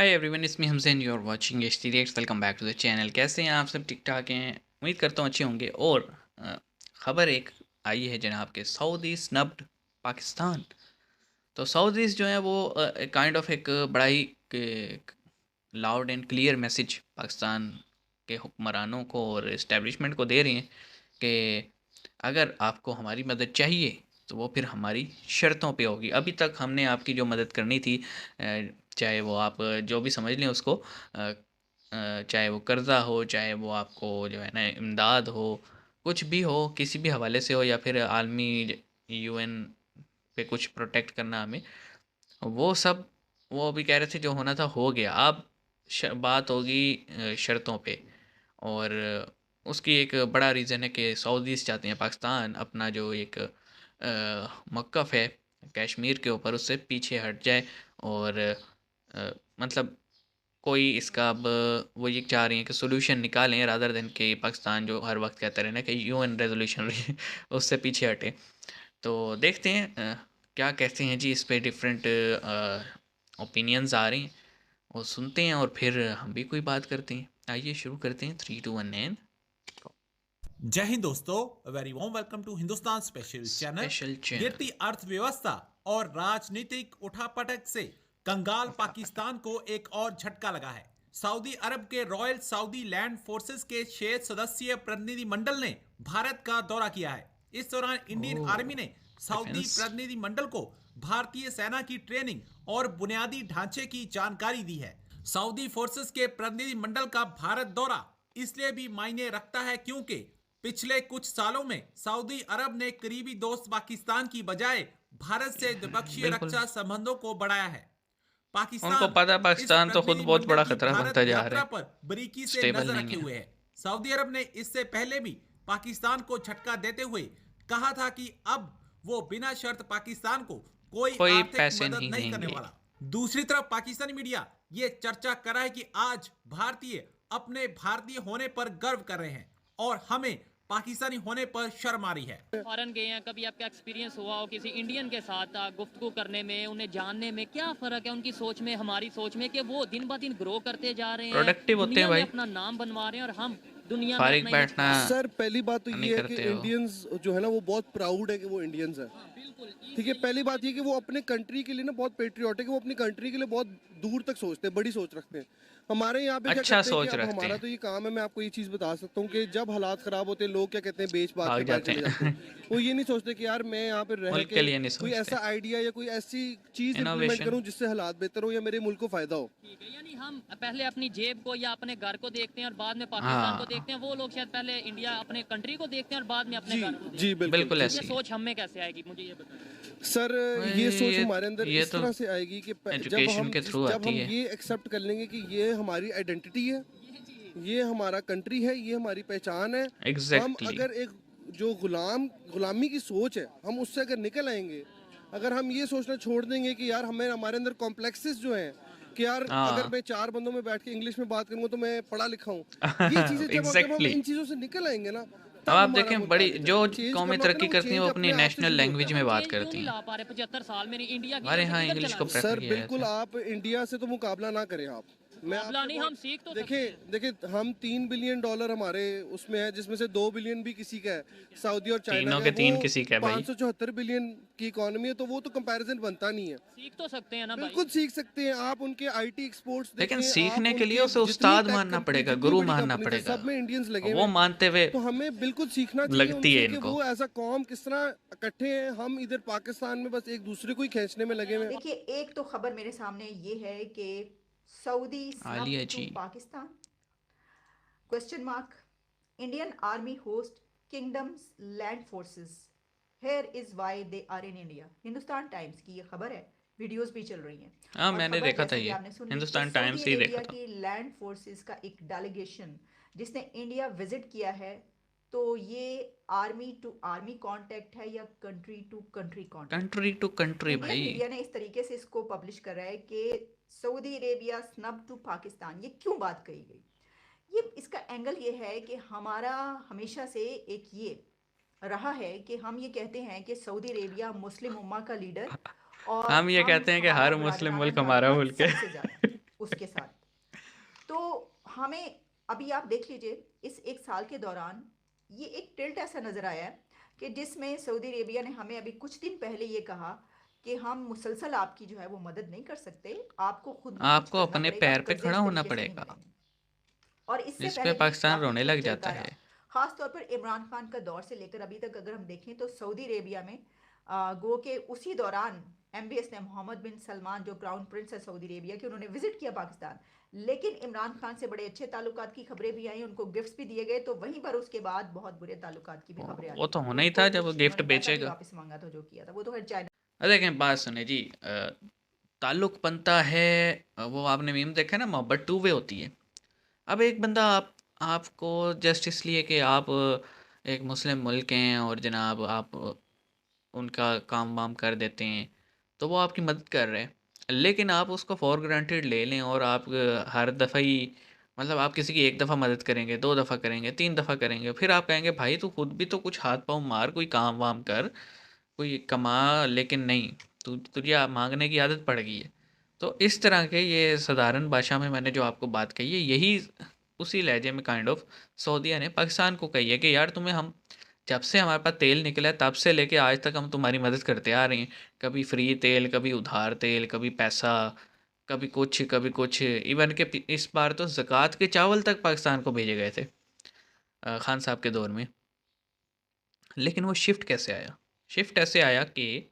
हाय everyone, इसमें हमसेन you are watching H T reacts. Welcome back to the channel. कैसे हैं आप सब? ठीक ठाक हैं, उम्मीद करता हूँ अच्छे होंगे। और ख़बर एक आई है जनाब के सऊदी स्नब्ड पाकिस्तान। तो सऊदीज़ जो है वो काइंड ऑफ एक बड़ा ही loud and clear message Pakistan के हुक्मरानों को और इस्टेब्लिशमेंट को दे रही हैं कि अगर आपको हमारी मदद चाहिए तो वो फिर हमारी शर्तों पे होगी। अभी तक हमने आपकी जो मदद करनी थी, चाहे वो आप जो भी समझ लें उसको, चाहे वो कर्ज़ा हो, चाहे वो आपको जो है ना इमदाद हो, कुछ भी हो, किसी भी हवाले से हो, या फिर आलमी यूएन पे कुछ प्रोटेक्ट करना हमें, वो सब वो अभी कह रहे थे जो होना था हो गया। अब बात होगी शर्तों पे। और उसकी एक बड़ा रीज़न है कि सऊदीज़ चाहते हैं पाकिस्तान अपना जो एक मौक़िफ़ है कश्मीर के ऊपर, उससे पीछे हट जाए। और मतलब कोई इसका अब वो ये चाह रही हैं कि सोल्यूशन निकालें, रादर देन कि पाकिस्तान जो हर वक्त कहता रहे ना कि यूएन रेजोल्यूशन उससे पीछे हटे। तो देखते हैं क्या कहते हैं जी। इस पे डिफरेंट ओपिनियंस आ रही हैं, और सुनते हैं, और फिर हम भी कोई बात करते हैं। आइए शुरू करते हैं। 3 2 1 एंड जय हिंद दोस्तों, very warm welcome to Hindustan special channel. Special channel. गिरती अर्थव्यवस्था और राजनीतिक उठापटक से कंगाल पाकिस्तान को एक और झटका लगा है। सऊदी अरब के रॉयल सऊदी लैंड फोर्सेस के 6 सदस्यीय प्रतिनिधि मंडल ने भारत का दौरा किया है। इस दौरान इंडियन आर्मी ने सऊदी डिफेंस। प्रतिनिधि मंडल को भारतीय सेना की ट्रेनिंग और बुनियादी ढांचे की जानकारी दी है। सऊदी फोर्सेस के प्रतिनिधि मंडल का भारत दौरा इसलिए भी मायने रखता है क्योंकि पिछले कुछ सालों में सऊदी अरब ने करीबी दोस्त पाकिस्तान की बजाय भारत से द्विपक्षीय बिल्कुल, रक्षा संबंधों को बढ़ाया है। उनको पाकिस्तान पता है इस पाकिस्तान तो खुद प्रतिनिधि बहुत मंडल बड़ा की खतरा भारत बनता जा रहा यात्रा है, पर बारीकी से स्टेबल नजर नहीं रखे है। हुए है। सऊदी अरब ने इससे पहले भी पाकिस्तान को झटका देते हुए कहा था कि अब वो बिना शर्त पाकिस्तान को कोई कोई आर्थिक पैसे मदद नहीं नहीं करने देंगे। वाला। दूसरी तरफ पाकिस्तानी मीडिया ये चर्चा कर रहा है कि आज भारतीय अपने भारतीय होने पर गर्व कर रहे हैं और हमें पाकिस्तानी होने पर शर्म आ रही है। फॉरेन गए हैं, कभी आपका एक्सपीरियंस हुआ हो किसी इंडियन के साथ गुफ्तगू करने में, उन्हें जानने में क्या फ़र्क है उनकी सोच में हमारी सोच में, कि वो दिन ब दिन ग्रो करते जा रहे हैं, प्रोडक्टिव होते हैं दुनिया में भाई, अपना नाम बनवा रहे हैं, और हम दुनिया में फारिग अपना इमेज बैठना खराब। सर पहली बात तो नहीं ये है कि करते हो। इंडियंस जो है ना वो बहुत प्राउड है कि वो इंडियंस है। बिल्कुल ठीक है, पहली बात ये कि वो अपने कंट्री के लिए ना बहुत पेट्रियाटिक है, वो अपनी कंट्री के लिए बहुत दूर तक सोचते हैं, बड़ी सोच रखते हैं। हमारे यहाँ पे क्या अच्छा करते हैं कि सोच अब रखते हमारा हैं, तो ये काम है, मैं आपको ये चीज़ बता सकता हूँ कि जब हालात ख़राब होते हैं लोग क्या कहते हैं, बेच बाच के भाग बाहर जाते चले जाते हैं। हैं। वो ये नहीं सोचते कि यार मैं यहाँ पे रह मुल्क के के लिए नहीं कोई सोचते। ऐसा आइडिया या कोई ऐसी चीज़ इम्प्लीमेंट इनोवेशन। करूँ जिससे हालात बेहतर हो या मेरे मुल्क को फ़ायदा हो। ठीक है, यानी हम पहले अपनी जेब को या अपने घर को देखते हैं और बाद में पाकिस्तान को हाँ, देखते हैं। वो लोग शायद पहले इंडिया अपने कंट्री को देखते हैं और बाद में अपने जी घर को देखते जी, हैं। बिल्कुल बिल्कुल ये ऐसी है। सोच हम में कैसे आएगी, मुझे ये बताएं। सर ये सोच ये हमारे अंदर ये इस तो तरह से आएगी कि एजुकेशन के थ्रू जब आती हम है। ये एक्सेप्ट कर लेंगे कि ये हमारी आइडेंटिटी है, ये हमारा कंट्री है, ये हमारी पहचान है। हम एग्जैक्टली। अगर एक जो गुलामी की सोच है, हम उससे अगर निकल आएंगे, अगर हम ये सोचना छोड़ देंगे कि यार हमें हमारे अंदर कॉम्प्लेक्सेस जो हैं कि यार अगर हाँ। मैं चार बंदों में बैठ के इंग्लिश में बात करूंगा तो मैं पढ़ा लिखा हूँ, ये चीज़ें जब हम एग्जैक्टली। इन चीज़ों से निकल आएंगे ना, अब तब आप हमारा देखें, मुल्क बड़ी आगे जो जाएगा। चेंज कौमें करना होता है तरक्की ना, वो करती हैं वो चेंज अपनी अपने आप से नेशनल शुरू होता लैंग्वेज है। में हम बात चेंज क्यों करती नहीं हैं। ला पा रहे? 75 साल में इंडिया की हमारे वजह से यहाँ किधर इंग्लिश चला को गया? प्रेफर सर किया बिल्कुल जाता है। आप इंडिया से तो मुकाबला ना करें आप। मैं मुकाबला आपसे नहीं, हम सीख तो सकते देखिए हैं। देखिए हम $3 बिलियन हमारे उसमें है, जिसमें से 2 बिलियन भी किसी का है, सऊदी और चाइना तीनों का है। के वो तीन किसी का है भाई। 574 बिलियन की इकोनॉमी है, तो वो तो कंपैरिजन बनता नहीं है। सीख तो सकते हैं ना भाई। बिल्कुल सीख सकते हैं आप, उनके आईटी एक्सपोर्ट्स लेकिन देखें आप, सीखने के लिए उनके उसे जितनी उस्ताद टेक मानना कंपनी, पड़ेगा, जितनी गुरु बड़ी मानना कंपनी है, पड़ेगा। सब में इंडियंस लगे और हुए वो हैं। मानते हुए तो हमें बिल्कुल सीखना चाहिए लगती है उनसे कि इनको। वो एज अ कॉम किस तरह इकट्ठे हैं, हम इधर पाकिस्तान में बस एक दूसरे को ही खींचने में लगे हुए हैं। देखिए, एक तो खबर मेरे सामने ये है कि Saudi Arabia snubbed to G. Pakistan question mark Indian army host kingdom's land forces here is why they are in India. Hindustan Times की ये खबर है, वीडियोस भी चल रही हैं। हाँ, और मैंने खबर देखा था जैसा कि ये, आपने सुनी कि हिंदुस्तान सऊदी टाइम्स ही देखा अरेबिया था। की लैंड फोर्सेस का एक डेलीगेशन जिसने इंडिया विजिट किया है, तो ये आर्मी टू आर्मी कांटेक्ट है या कंट्री टू कंट्री कांटेक्ट है? कंट्री टू कंट्री इंडियन भाई। मीडिया ने इस तरीके से इसको पब्लिश कर रहा है कि Saudi Arabia snub to Pakistan. ये क्यों बात कही गई? ये इसका एंगल ये है कि हमारा हमेशा से एक ये रहा है कि हम ये कहते हैं कि सऊदी अरेबिया मुस्लिम उम्मा का लीडर, और हम ये हम कहते हैं कि हमारा हर मुस्लिम बरादरान मुल्क हमारा मालूमात मुल्क है। सबसे ज़्यादा। उसके साथ। तो हमें अभी आप देख लीजिए इस एक साल के दौरान ये एक टिल्ट ऐसा नज़र आया है कि जिसमें सऊदी अरेबिया ने हमें अभी कुछ दिन पहले ये कहा कि हम मुसलसल आपकी जो है वो मदद नहीं कर सकते, आपको खुद भी कुछ आपको करना अपने पड़ेगा, पैर पे कर्जे खड़ा इस होना तरीके से नहीं पड़ेगा, मिलेंगे। और इससे जिस पे पहले भी पाकिस्तान काफ़ी रोने कुछ लग चलता जाता रहा। है। ख़ास तौर पर इमरान खान का दौर से लेकर अभी तक अगर हम देखें तो सऊदी अरेबिया में गो के उसी दौरान एमबीएस ने मोहम्मद बिन सलमान जो क्राउन प्रिंस है सऊदी अरेबिया के, उन्होंने विजिट किया पाकिस्तान। लेकिन इमरान खान से बड़े अच्छे ताल्लुकात की खबरें भी आई, उनको गिफ्ट्स भी दिए गए। तो वहीं पर उसके बाद बहुत बुरे ताल्लुकात की भी खबरें वो आती तो रही। होना ही उसको था जब वो कुछ गिफ्ट उन्होंने पैसा भी बेचेगा। वापस मांगा था जो किया था, वो तो खैर चाइना। देखें बात सुने जी, ताल्लुक बनता है, वो आपने मीम देखा है ना, मोहब्बत टू वे होती है। अब एक बंदा आपको जस्ट इसलिए कि आप एक मुस्लिम मुल्क हैं और जनाब आप उनका काम वाम कर देते हैं, तो वो आपकी मदद कर रहे हैं। लेकिन आप उसको फॉर ग्रांटेड ले लें और आप हर दफ़ा ही, मतलब आप किसी की एक दफ़ा मदद करेंगे, 2 दफ़ा करेंगे, 3 दफ़ा करेंगे, फिर आप कहेंगे भाई तू खुद भी तो कुछ हाथ पाँव मार, कोई काम वाम कर, कोई कमा। लेकिन नहीं, तुझे माँगने की आदत पड़ गई है। तो इस तरह के, ये साधारण भाषा में मैंने जो आपको बात कही है, यही उसी लहजे में काइंड ऑफ सऊदीया ने पाकिस्तान को कही है कि यार तुम्हें हम, जब से हमारे पास तेल निकला है तब से लेके आज तक हम तुम्हारी मदद करते आ रहे हैं। कभी फ्री तेल, कभी उधार तेल, कभी पैसा, कभी कुछ, इवन के इस बार तो ज़कात के चावल तक पाकिस्तान को भेजे गए थे खान साहब के दौर में। लेकिन वो शिफ्ट कैसे आया? शिफ्ट ऐसे आया कि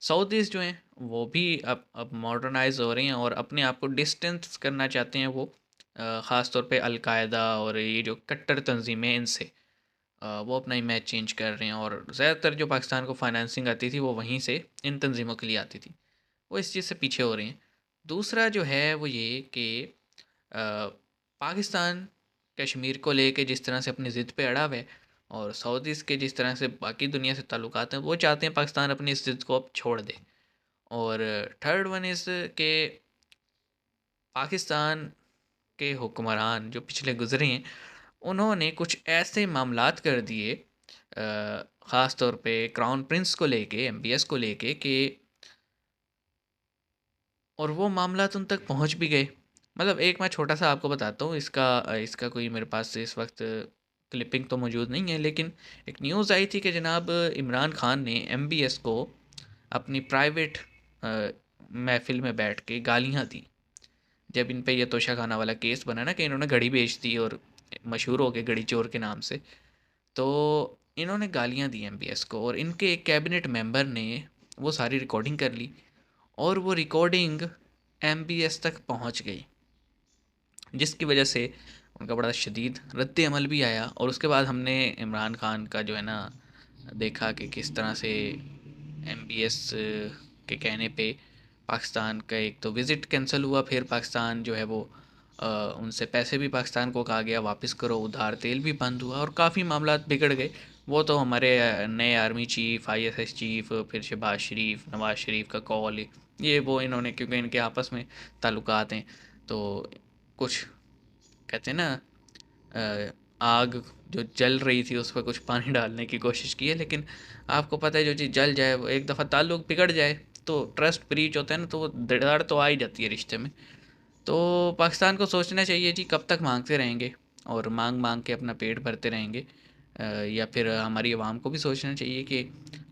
सऊदीज़ जो हैं वो भी अब मॉडर्नाइज हो रहे हैं और अपने आप को डिस्टेंस करना चाहते हैं। वो ख़ास तौर पे अलकायदा और ये जो कट्टर तंजीमें हैं इनसे वो अपना इमेज चेंज कर रहे हैं। और ज़्यादातर जो पाकिस्तान को फाइनेंसिंग आती थी वो वहीं से इन तंजीमों के लिए आती थी। वो इस चीज़ से पीछे हो रही हैं। दूसरा जो है वो ये कि पाकिस्तान कश्मीर को लेके जिस तरह से अपनी ज़िद पे अड़ा हुआ है और सऊदीज़ के जिस तरह से बाकी दुनिया से ताल्लुकात हैं, वो चाहते हैं पाकिस्तान अपनी इस ज़िद को अब छोड़ दे। और थर्ड वन इज़ के पाकिस्तान के हुक्मरान जो पिछले गुजरे हैं, उन्होंने कुछ ऐसे मामलात कर दिए ख़ास तौर पे क्राउन प्रिंस को लेके, एमबीएस को लेके, कि और वो मामलात उन तक पहुंच भी गए। मतलब एक मैं छोटा सा आपको बताता हूँ, इसका कोई मेरे पास इस वक्त क्लिपिंग तो मौजूद नहीं है, लेकिन एक न्यूज़ आई थी कि जनाब इमरान खान ने एमबीएस को अपनी प्राइवेट महफिल में बैठ के गालियाँ दी। जब इन पे ये तोशा खाना वाला केस बना ना कि इन्होंने घड़ी बेच दी और मशहूर हो गए घड़ी चोर के नाम से, तो इन्होंने गालियाँ दी एमबीएस को और इनके एक कैबिनेट मेंबर ने वो सारी रिकॉर्डिंग कर ली और वो रिकॉर्डिंग एमबीएस तक पहुंच गई, जिसकी वजह से उनका बड़ा शदीद रद्द अमल भी आया। और उसके बाद हमने इमरान खान का जो है ना देखा कि किस तरह से एमबीएस के कहने पे पाकिस्तान का एक तो विज़िट कैंसिल हुआ, फिर पाकिस्तान जो है वो उनसे पैसे भी पाकिस्तान को कहा गया वापस करो, उधार तेल भी बंद हुआ और काफ़ी मामला बिगड़ गए। वो तो हमारे नए आर्मी चीफ़, आईएसएस चीफ़, फिर शहबाज शरीफ, नवाज़ शरीफ का कॉल, ये वो इन्होंने, क्योंकि इनके आपस में ताल्लुकात हैं, तो कुछ कहते हैं ना आग जो जल रही थी उस पर कुछ पानी डालने की कोशिश की है। लेकिन आपको पता है जो चीज़ जल जाए, वो एक दफ़ा ताल्लुक बिगड़ जाए तो ट्रस्ट ब्रीच होता है ना, तो वो दरार तो आ ही जाती है रिश्ते में। तो पाकिस्तान को सोचना चाहिए जी कब तक मांगते रहेंगे और मांग मांग के अपना पेट भरते रहेंगे, या फिर हमारी आवाम को भी सोचना चाहिए कि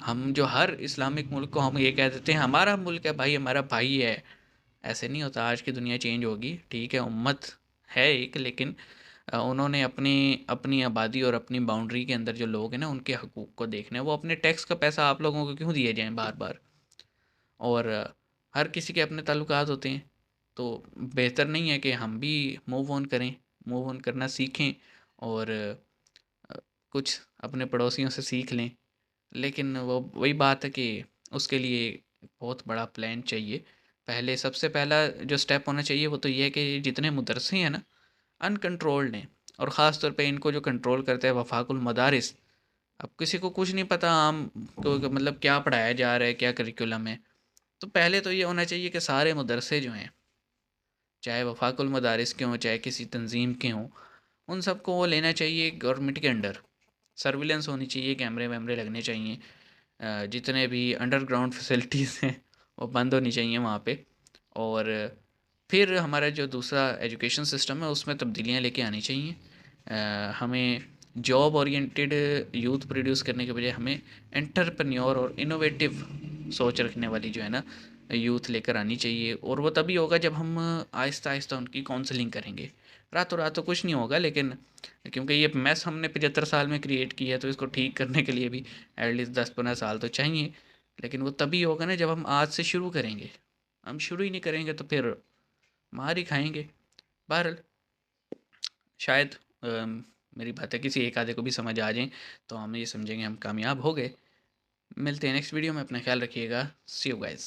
हम जो हर इस्लामिक मुल्क को हम ये कह देते हैं हमारा मुल्क है भाई, हमारा भाई है, ऐसे नहीं होता। आज की दुनिया चेंज होगी, ठीक है, उम्मत है एक, लेकिन उन्होंने अपनी अपनी आबादी और अपनी बाउंड्री के अंदर जो लोग हैं ना उनके हकूक़ को देखना है। वो अपने टैक्स का पैसा आप लोगों को क्यों दिए जाएं बार बार? और हर किसी के अपने ताल्लुकात होते हैं, तो बेहतर नहीं है कि हम भी मूव ऑन करें, मूव ऑन करना सीखें और कुछ अपने पड़ोसियों से सीख लें। लेकिन वो वही बात है कि उसके लिए बहुत बड़ा प्लान चाहिए। पहले सबसे पहला जो स्टेप होना चाहिए वो तो ये है कि जितने मदरसे हैं ना अनकंट्रोल्ड हैं, और ख़ास तौर पे इनको जो कंट्रोल करता है वफाकुल मदारिस। अब किसी को कुछ नहीं पता आम को मतलब क्या पढ़ाया जा रहा है, क्या करिकुलम है। तो पहले तो ये होना चाहिए कि सारे मदरसे जो हैं, चाहे वफाकुल मदारिस के हों चाहे किसी तंजीम के हों, उन सबको वो लेना चाहिए गवर्नमेंट के अंडर। सर्विलेंस होनी चाहिए, कैमरे वैमरे लगने चाहिए, जितने भी अंडरग्राउंड फैसिलिटीज़ हैं वो बंद होनी चाहिए वहाँ पे। और फिर हमारा जो दूसरा एजुकेशन सिस्टम है उसमें तब्दीलियाँ लेके आनी चाहिए। हमें जॉब ओरिएंटेड यूथ प्रोड्यूस करने के बजाय हमें एंटरप्रेन्योर और इनोवेटिव सोच रखने वाली जो है ना यूथ लेकर आनी चाहिए। और वो तभी होगा जब हम आहिस्ता आहिस्ता उनकी काउंसलिंग करेंगे। रातों रात तो कुछ नहीं होगा, लेकिन क्योंकि ये मैस हमने 75 साल में क्रिएट की है तो इसको ठीक करने के लिए भी एटलीस्ट 10-15 साल तो चाहिए। लेकिन वो तभी होगा ना जब हम आज से शुरू करेंगे। हम शुरू ही नहीं करेंगे तो फिर मार ही खाएंगे। बहरहाल शायद मेरी बातें किसी एक आधे को भी समझ आ जाएं तो हम ये समझेंगे हम कामयाब हो गए। मिलते हैं नेक्स्ट वीडियो में। अपना ख्याल रखिएगा। सी यू गाइस।